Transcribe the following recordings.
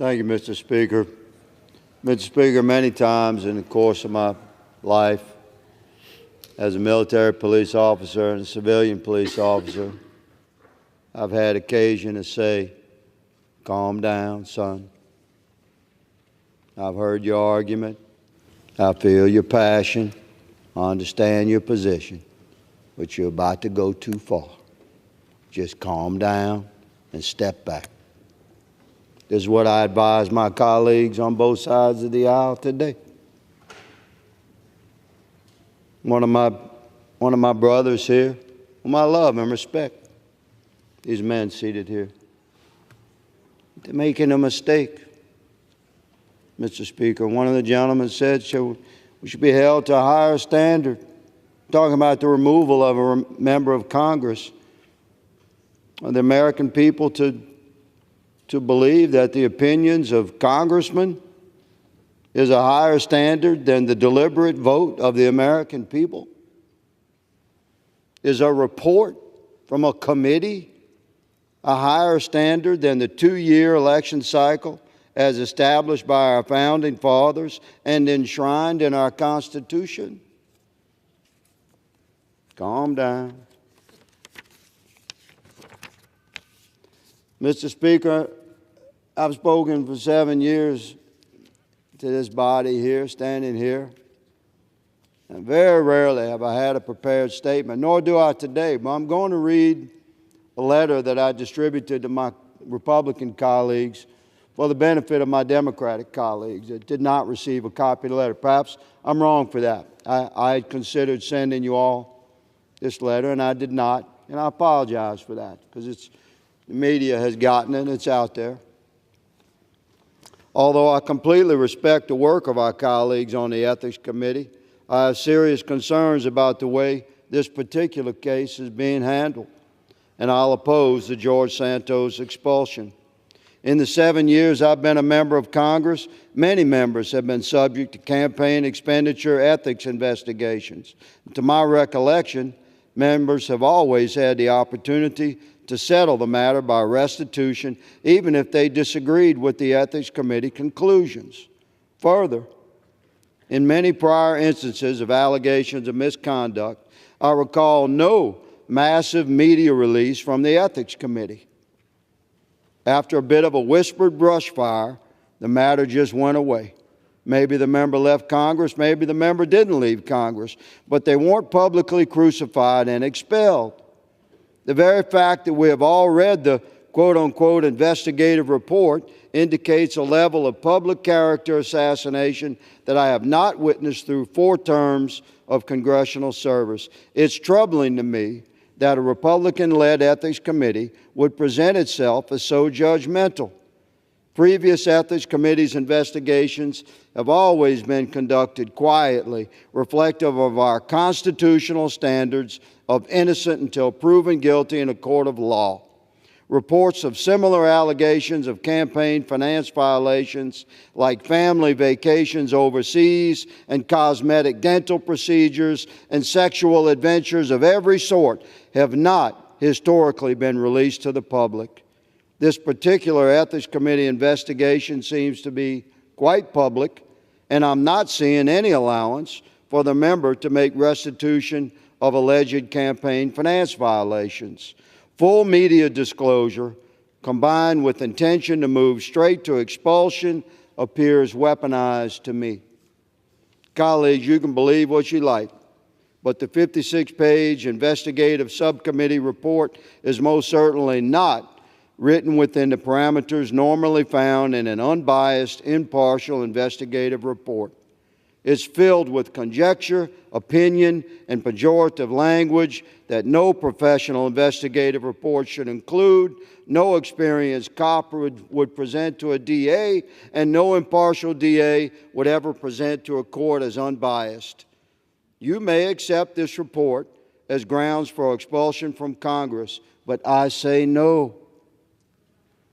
Thank you, Mr. Speaker. Mr. Speaker, many times in the course of my life as a military police officer and a civilian police officer, I've had occasion to say, calm down, son. I've heard your argument. I feel your passion. I understand your position. But you're about to go too far. Just calm down and step back. This is what I advise my colleagues on both sides of the aisle today. One of my brothers here, whom I love and respect, these men seated here, they're making a mistake, Mr. Speaker. One of the gentlemen said we should be held to a higher standard, talking about the removal of a member of Congress, of the American people to believe that the opinions of congressmen is a higher standard than the deliberate vote of the American people? Is a report from a committee a higher standard than the 2-year election cycle as established by our founding fathers and enshrined in our Constitution? Calm down. Mr. Speaker, I've spoken for 7 years to this body here, standing here, and very rarely have I had a prepared statement, nor do I today, but I'm going to read a letter that I distributed to my Republican colleagues for the benefit of my Democratic colleagues that did not receive a copy of the letter. Perhaps I'm wrong for that. I had considered sending you all this letter, and I did not, and I apologize for that because the media has gotten it, it's out there. Although I completely respect the work of our colleagues on the Ethics Committee, I have serious concerns about the way this particular case is being handled, and I'll oppose the George Santos expulsion. In the 7 years I've been a member of Congress, many members have been subject to campaign expenditure ethics investigations. To my recollection, members have always had the opportunity to settle the matter by restitution, even if they disagreed with the Ethics Committee conclusions. Further, in many prior instances of allegations of misconduct, I recall no massive media release from the Ethics Committee. After a bit of a whispered brush fire, the matter just went away. Maybe the member left Congress, maybe the member didn't leave Congress, but they weren't publicly crucified and expelled. The very fact that we have all read the quote-unquote investigative report indicates a level of public character assassination that I have not witnessed through 4 terms of congressional service. It's troubling to me that a Republican-led Ethics Committee would present itself as so judgmental. Previous Ethics Committee's investigations have always been conducted quietly, reflective of our constitutional standards of innocent until proven guilty in a court of law. Reports of similar allegations of campaign finance violations, like family vacations overseas and cosmetic dental procedures and sexual adventures of every sort, have not historically been released to the public. This particular Ethics Committee investigation seems to be quite public, and I'm not seeing any allowance for the member to make restitution of alleged campaign finance violations. Full media disclosure, combined with intention to move straight to expulsion, appears weaponized to me. Colleagues, you can believe what you like, but the 56-page investigative subcommittee report is most certainly not written within the parameters normally found in an unbiased, impartial investigative report. It's filled with conjecture, opinion, and pejorative language that no professional investigative report should include, no experienced cop would present to a DA, and no impartial DA would ever present to a court as unbiased. You may accept this report as grounds for expulsion from Congress, but I say no.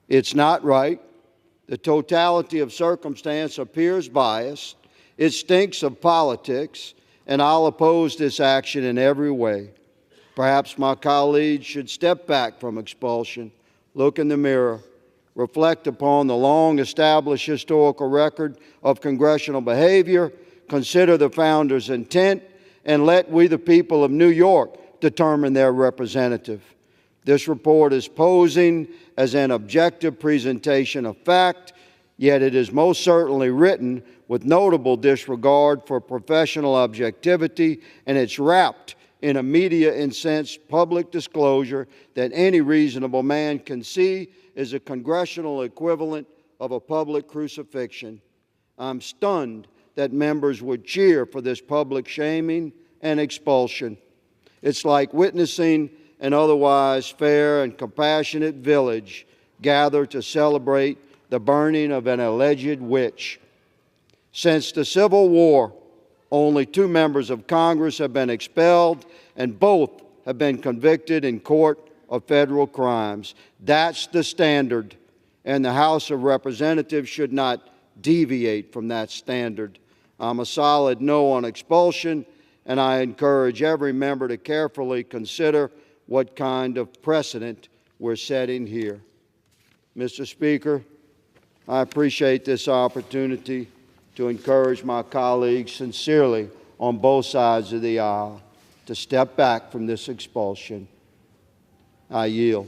It's not right. The totality of circumstance appears biased. It stinks of politics, and I'll oppose this action in every way. Perhaps my colleagues should step back from expulsion, look in the mirror, reflect upon the long-established historical record of congressional behavior, consider the founders' intent, and let we, the people of New York, determine their representative. This report is posing as an objective presentation of fact, yet it is most certainly written with notable disregard for professional objectivity, and it's wrapped in a media-incensed public disclosure that any reasonable man can see is a congressional equivalent of a public crucifixion. I'm stunned that members would cheer for this public shaming and expulsion. It's like witnessing an otherwise fair and compassionate village gather to celebrate the burning of an alleged witch. Since the Civil War, only 2 members of Congress have been expelled, and both have been convicted in court of federal crimes. That's the standard, and the House of Representatives should not deviate from that standard. I'm a solid no on expulsion, and I encourage every member to carefully consider what kind of precedent we're setting here. Mr. Speaker, I appreciate this opportunity to encourage my colleagues sincerely on both sides of the aisle to step back from this expulsion. I yield.